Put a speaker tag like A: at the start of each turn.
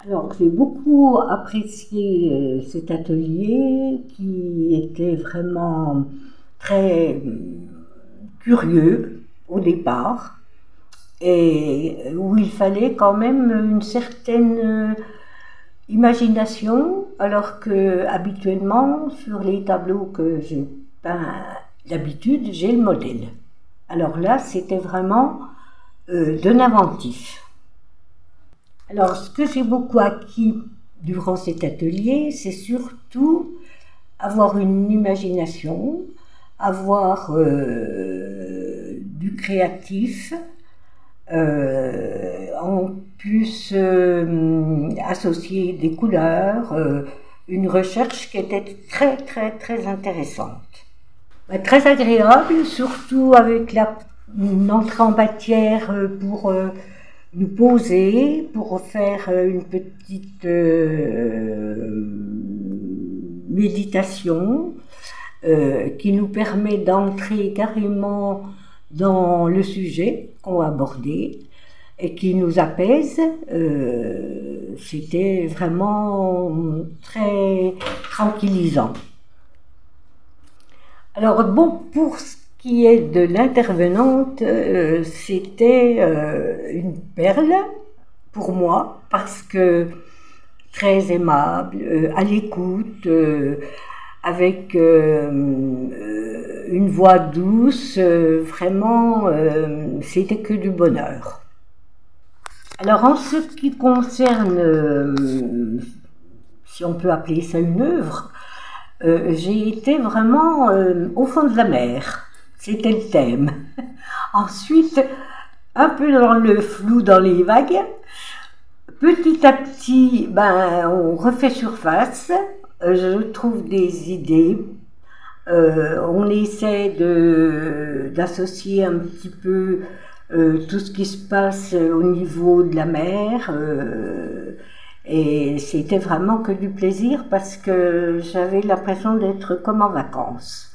A: Alors, j'ai beaucoup apprécié cet atelier qui était vraiment très curieux au départ et où il fallait quand même une certaine imagination, alors que habituellement sur les tableaux que je peins d'habitude, j'ai le modèle. Alors là, c'était vraiment de l'inventif. Alors, ce que j'ai beaucoup acquis durant cet atelier, c'est surtout avoir une imagination, avoir du créatif, en plus associer des couleurs, une recherche qui était très intéressante. Très agréable, surtout avec une entrée en matière pour nous poser, pour faire une petite méditation qui nous permet d'entrer carrément dans le sujet qu'on va aborder et qui nous apaise. C'était vraiment très tranquillisant. Alors bon, pour ce qui est de l'intervenante, c'était une perle pour moi parce que très aimable, à l'écoute, avec une voix douce, vraiment c'était que du bonheur. Alors en ce qui concerne, si on peut appeler ça une œuvre, j'ai été vraiment au fond de la mer, c'était le thème. Ensuite, un peu dans le flou, dans les vagues, petit à petit, on refait surface, je trouve des idées, on essaie d'associer un petit peu tout ce qui se passe au niveau de la mer, et c'était vraiment que du plaisir parce que j'avais l'impression d'être comme en vacances.